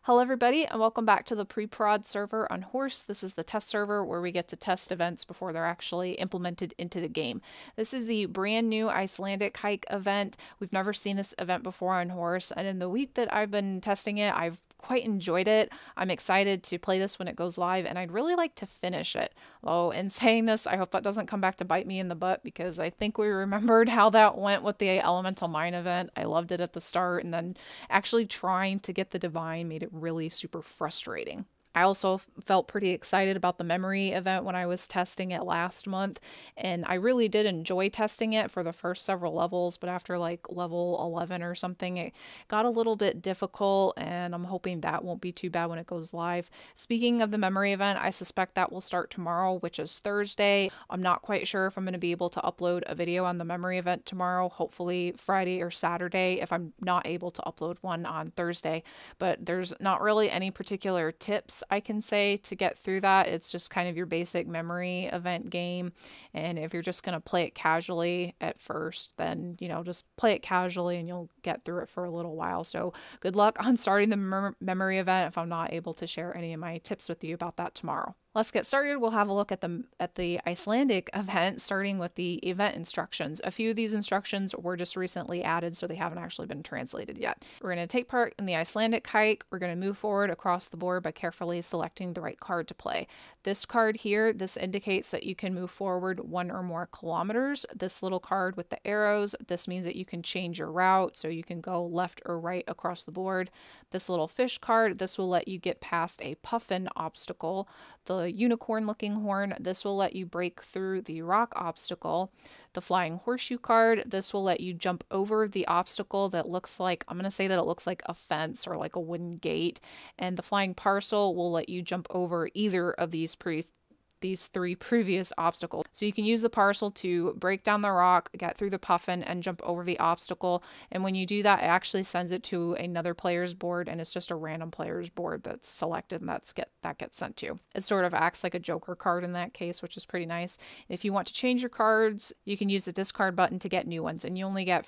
Hello everybody and welcome back to the Preprod server on Howrse. This is the test server where we get to test events before they're actually implemented into the game. This is the brand new Icelandic Hike event. We've never seen this event before on Howrse, and in the week that I've been testing it, I've quite enjoyed it. I'm excited to play this when it goes live, and I'd really like to finish it. Though in saying this, I hope that doesn't come back to bite me in the butt, because I think we remembered how that went with the Elemental Mine event. I loved it at the start, and then actually trying to get the Divine made it really super frustrating. I also felt pretty excited about the memory event when I was testing it last month, and I really did enjoy testing it for the first several levels, but after like level 11 or something, it got a little bit difficult, and I'm hoping that won't be too bad when it goes live. Speaking of the memory event, I suspect that will start tomorrow, which is Thursday. I'm not quite sure if I'm going to be able to upload a video on the memory event tomorrow, hopefully Friday or Saturday if I'm not able to upload one on Thursday, but there's not really any particular tips I can say to get through that. It's just kind of your basic memory event game, and if you're just going to play it casually at first, then just play it casually and you'll get through it for a little while. So good luck on starting the memory event if I'm not able to share any of my tips with you about that tomorrow. Let's get started. We'll have a look at the Icelandic event, starting with the event instructions. A few of these instructions were just recently added, so they haven't actually been translated yet. We're going to take part in the Icelandic hike. We're going to move forward across the board by carefully selecting the right card to play. This card here, this indicates that you can move forward 1 or more kilometers. This little card with the arrows, this means that you can change your route, so you can go left or right across the board. This little fish card, this will let you get past a puffin obstacle. The unicorn looking horn, this will let you break through the rock obstacle. The flying horseshoe card, this will let you jump over the obstacle that looks like, I'm going to say that it looks like a fence or like a wooden gate. And the flying parcel will let you jump over either of these three previous obstacles. So you can use the parcel to break down the rock, get through the puffin, and jump over the obstacle. And when you do that, it actually sends it to another player's board, and it's just a random player's board that's selected, and that gets sent to. It sort of acts like a joker card in that case, which is pretty nice. If you want to change your cards, you can use the discard button to get new ones, and you only get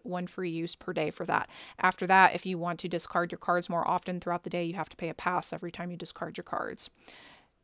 one free use per day for that. After that, if you want to discard your cards more often throughout the day, you have to pay a pass every time you discard your cards.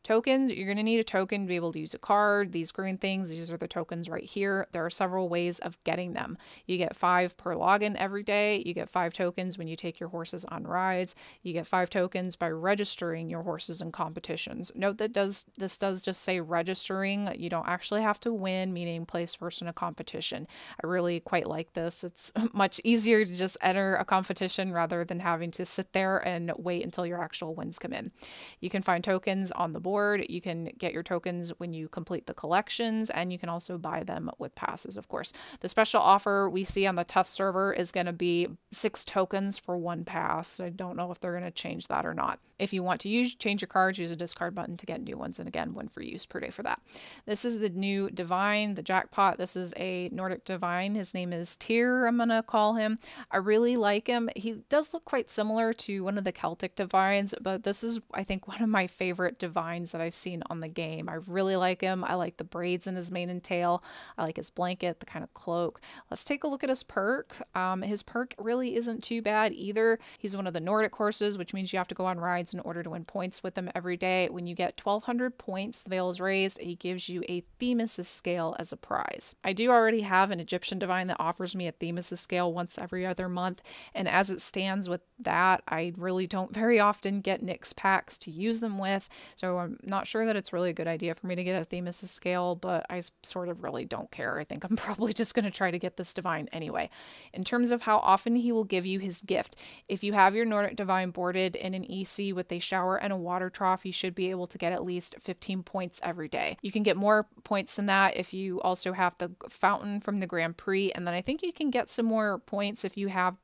Tokens, you're going to need a token to be able to use a card. These green things, these are the tokens right here. There are several ways of getting them. You get 5 per login every day. You get 5 tokens when you take your horses on rides. You get 5 tokens by registering your horses in competitions. Note that this does just say registering. You don't actually have to win, meaning place first in a competition. I really quite like this. It's much easier to just enter a competition rather than having to sit there and wait until your actual wins come in. You can find tokens on the board. You can get your tokens when you complete the collections, and you can also buy them with passes, of course. The special offer we see on the test server is going to be 6 tokens for 1 pass. I don't know if they're going to change that or not. If you want to change your cards, use a discard button to get new ones, and again, 1 free use per day for that. This is the new Divine, the Jackpot. This is a Nordic Divine. His name is Tyr, I'm going to call him. I really like him. He does look quite similar to one of the Celtic Divines, but this is, I think, one of my favorite Divines that I've seen on the game. I really like him. I like the braids in his mane and tail. I like his blanket, the kind of cloak. Let's take a look at his perk. His perk really isn't too bad either. He's one of the Nordic horses, which means you have to go on rides in order to win points with him every day. When you get 1,200 points, the veil is raised. He gives you a Themis' scale as a prize. I do already have an Egyptian Divine that offers me a Themis' scale once every other month, and as it stands with that, I really don't very often get Nyx packs to use them with, so I'm not sure that it's really a good idea for me to get a Themis' scale, but I sort of really don't care. I think I'm probably just going to try to get this Divine anyway. In terms of how often he will give you his gift, if you have your Nordic Divine boarded in an EC with a shower and a water trough, you should be able to get at least 15 points every day. You can get more points than that if you also have the fountain from the Grand Prix, and then I think you can get some more points if you have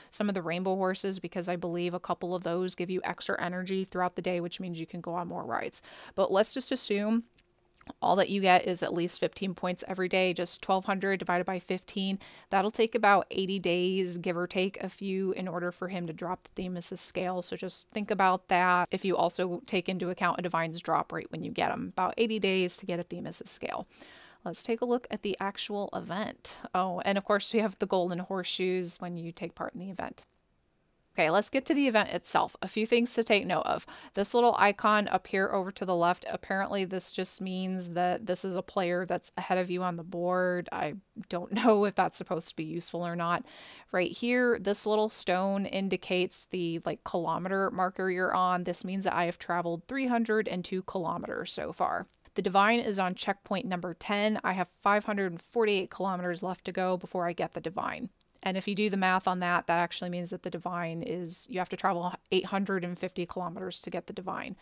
some of the rainbow horses, because I believe a couple of those give you extra energy throughout the day, which means you can go on more rides. But let's just assume all that you get is at least 15 points every day, just 1,200 divided by 15. That'll take about 80 days, give or take a few, in order for him to drop the Themis' scale. So just think about that if you also take into account a Divine's drop rate when you get them. About 80 days to get a Themis' scale. Let's take a look at the actual event. Oh, and of course you have the golden horseshoes when you take part in the event. Okay, let's get to the event itself. A few things to take note of. This little icon up here over to the left, apparently this just means that this is a player that's ahead of you on the board. I don't know if that's supposed to be useful or not. Right here, this little stone indicates the kilometer marker you're on. This means that I have traveled 302 kilometers so far. The divine is on checkpoint number 10. I have 548 kilometers left to go before I get the divine. And if you do the math on that, that actually means that the divine is, you have to travel 850 kilometers to get the divine.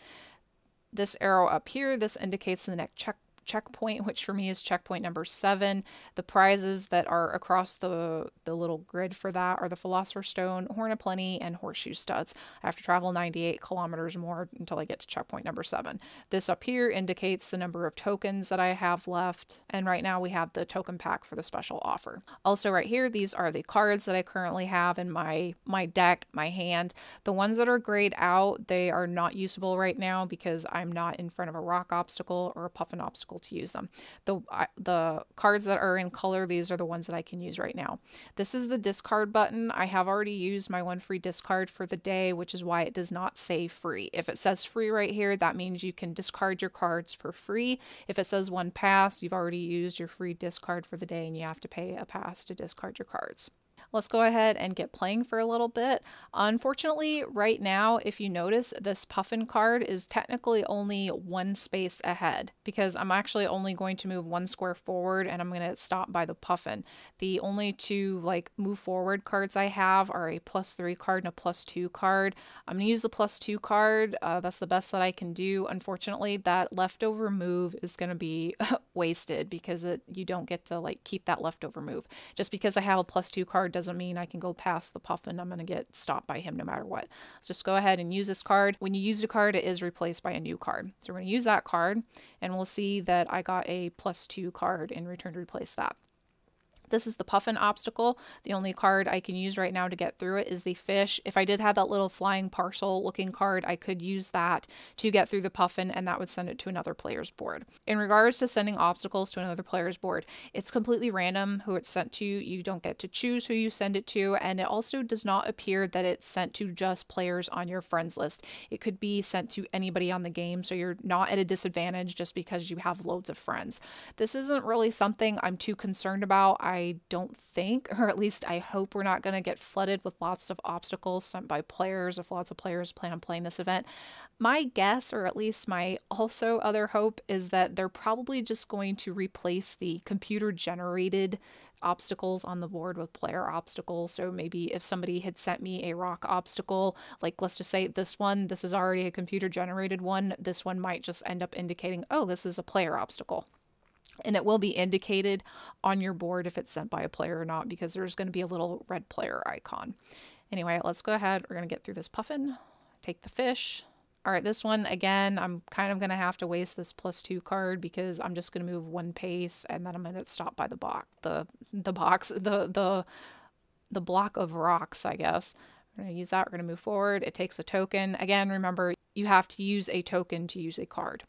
This arrow up here, this indicates the next checkpoint, which for me is checkpoint number 7. The prizes that are across the little grid for that are the Philosopher's Stone, Horn of Plenty, and Horseshoe Studs. I have to travel 98 kilometers more until I get to checkpoint number 7. This up here indicates the number of tokens that I have left, and right now we have the token pack for the special offer. Also right here, these are the cards that I currently have in my deck, my hand. The ones that are grayed out, they are not usable right now because I'm not in front of a rock obstacle or a puffin obstacle to use them. The cards that are in color, these are the ones that I can use right now. This is the discard button. I have already used my one free discard for the day, which is why it does not say free. If it says free right here, that means you can discard your cards for free. If it says one pass, you've already used your free discard for the day and you have to pay a pass to discard your cards. Let's go ahead and get playing for a little bit. Unfortunately, right now, if you notice, this puffin card is technically only one space ahead because I'm actually only going to move one square forward and I'm going to stop by the puffin. The only two move forward cards I have are a +3 card and a +2 card. I'm going to use the +2 card. That's the best that I can do. Unfortunately, that leftover move is going to be wasted because you don't get to keep that leftover move. Just because I have a +2 card doesn't mean I can go past the puffin. I'm going to get stopped by him no matter what. Let's just go ahead and use this card. When you use a card, it is replaced by a new card. So we're going to use that card and we'll see that I got a +2 card in return to replace that. This is the puffin obstacle. The only card I can use right now to get through it is the fish. If I did have that little flying parcel looking card, I could use that to get through the puffin and that would send it to another player's board. In regards to sending obstacles to another player's board, it's completely random who it's sent to. You don't get to choose who you send it to, and it also does not appear that it's sent to just players on your friends list. It could be sent to anybody on the game, so you're not at a disadvantage just because you have loads of friends. This isn't really something I'm too concerned about. I don't think, or at least I hope, we're not going to get flooded with lots of obstacles sent by players if lots of players plan on playing this event. My guess, or at least my also other hope, is that they're probably just going to replace the computer generated obstacles on the board with player obstacles. So maybe if somebody had sent me a rock obstacle, let's just say this is already a computer generated one, this one might just end up indicating, oh, this is a player obstacle. And it will be indicated on your board if it's sent by a player or not, because there's going to be a little red player icon. Anyway, let's go ahead. We're going to get through this puffin, take the fish. All right, this one, again, I'm kind of going to have to waste this +2 card because I'm just going to move one pace and then I'm going to stop by the box, the block of rocks, I guess. We're going to use that. We're going to move forward. It takes a token. Again, remember, you have to use a token to use a card.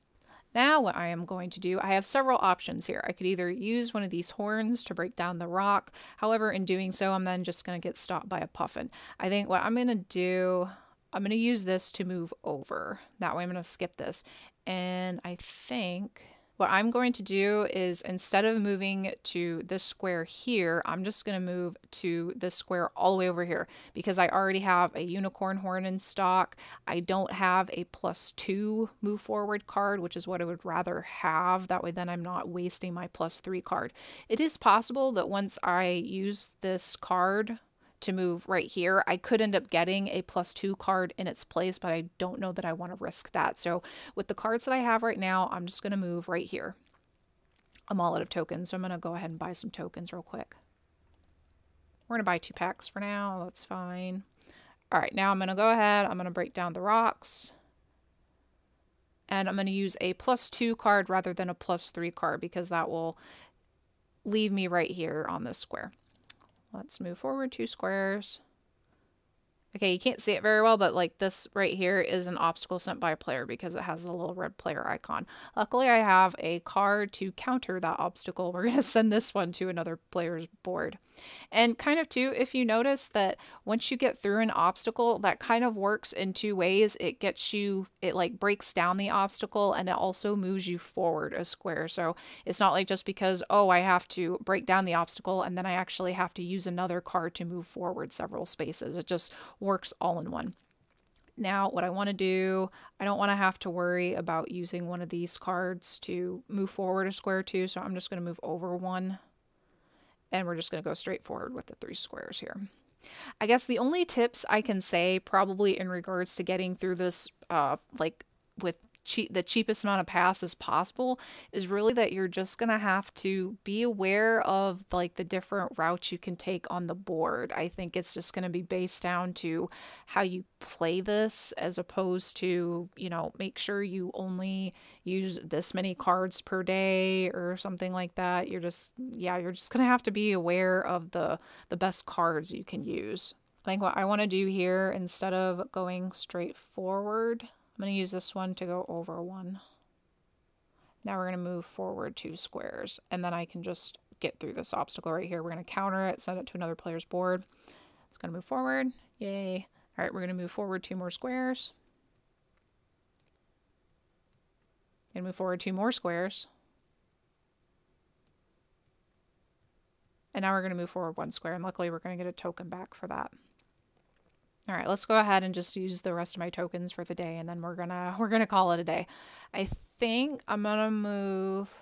Now what I am going to do, I have several options here. I could either use one of these horns to break down the rock. However, in doing so, I'm then just going to get stopped by a puffin. I think what I'm going to do, I'm going to use this to move over. That way I'm going to skip this. And I think what I'm going to do is, instead of moving to this square here, I'm just going to move to this square all the way over here because I already have a unicorn horn in stock. I don't have a +2 move forward card, which is what I would rather have. That way then I'm not wasting my +3 card. It is possible that once I use this card to move right here, I could end up getting a +2 card in its place, but I don't know that I want to risk that. So with the cards that I have right now, I'm just going to move right here. I'm all out of tokens, so I'm going to go ahead and buy some tokens real quick. We're going to buy 2 packs for now. That's fine. All right, now I'm going to go ahead. I'm going to break down the rocks. And I'm going to use a +2 card rather than a +3 card because that will leave me right here on this square. Let's move forward 2 squares. Okay, you can't see it very well, but like this right here is an obstacle sent by a player because it has a little red player icon. Luckily, I have a card to counter that obstacle. We're going to send this one to another player's board. And kind of too, if you notice that once you get through an obstacle, that kind of works in two ways. It gets you, it like breaks down the obstacle, and it also moves you forward a square. So it's not like just because, oh, I have to break down the obstacle and then I actually have to use another card to move forward several spaces. It just works all in one. Now, what I want to do, I don't want to have to worry about using one of these cards to move forward a square too, so I'm just going to move over one, and we're just going to go straight forward with the 3 squares here. I guess the only tips I can say probably in regards to getting through this like with the cheapest amount of pass as possible is really that you're just going to have to be aware of like the different routes you can take on the board. I think it's just going to be based down to how you play this, as opposed to, you know, make sure you only use this many cards per day or something like that. You're just, yeah, you're just going to have to be aware of the best cards you can use. I think what I want to do here, instead of going straight forward, I'm going to use this one to go over one. Now we're going to move forward 2 squares, and then I can just get through this obstacle right here. We're going to counter it, send it to another player's board. It's going to move forward. Yay. All right, we're going to move forward 2 more squares. And move forward 2 more squares. And now we're going to move forward 1 square, and luckily we're going to get a token back for that. All right, let's go ahead and just use the rest of my tokens for the day, and then we're gonna call it a day. I think I'm gonna move.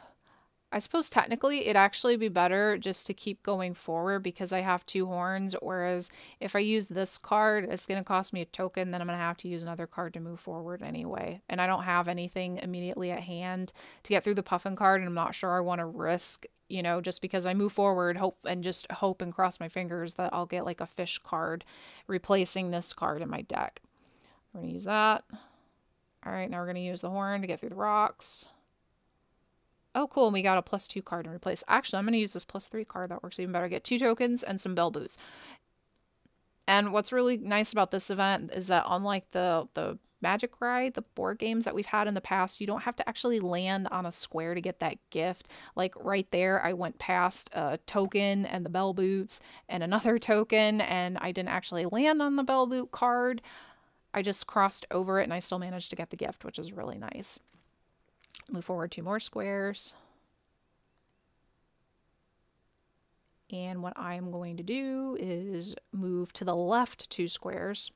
I suppose technically it'd actually be better just to keep going forward because I have 2 horns, whereas if I use this card, it's gonna cost me a token, then I'm gonna have to use another card to move forward anyway. And I don't have anything immediately at hand to get through the puffin card, and I'm not sure I want to risk, you know, just because I move forward, hope and cross my fingers that I'll get like a fish card replacing this card in my deck. We're going to use that. All right, now we're going to use the horn to get through the rocks. Oh, cool, and we got a +2 card to replace. Actually, I'm going to use this +3 card. That works even better. Get 2 tokens and some bell boots. And what's really nice about this event is that unlike the Magic Ride, the board games that we've had in the past, you don't have to actually land on a square to get that gift. Like right there, I went past a token and the bell boots and another token, and I didn't actually land on the bell boot card. I just crossed over it and I still managed to get the gift, which is really nice. Move forward 2 more squares. And what I'm going to do is move to the left 2 squares.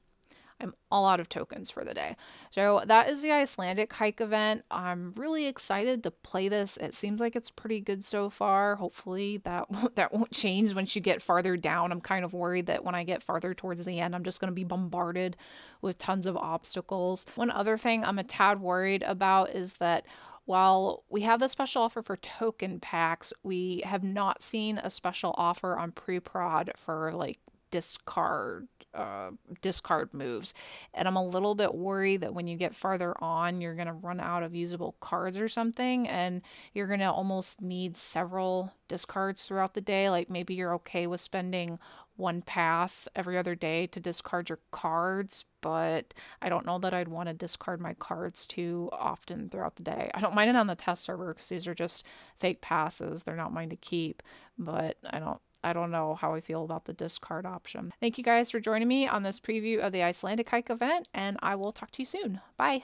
I'm all out of tokens for the day. So that is the Icelandic Hike event. I'm really excited to play this. It seems like it's pretty good so far. Hopefully that won't change once you get farther down. I'm kind of worried that when I get farther towards the end, I'm just going to be bombarded with tons of obstacles. One other thing I'm a tad worried about is that while we have the special offer for token packs, we have not seen a special offer on Preprod for like discard moves. And I'm a little bit worried that when you get farther on, you're going to run out of usable cards or something, and you're going to almost need several discards throughout the day. Like maybe you're okay with spending 1 pass every other day to discard your cards, but I don't know that I'd want to discard my cards too often throughout the day. I don't mind it on the test server because these are just fake passes. They're not mine to keep, but I don't know how I feel about the discard option. Thank you guys for joining me on this preview of the Icelandic Hike event, and I will talk to you soon. Bye!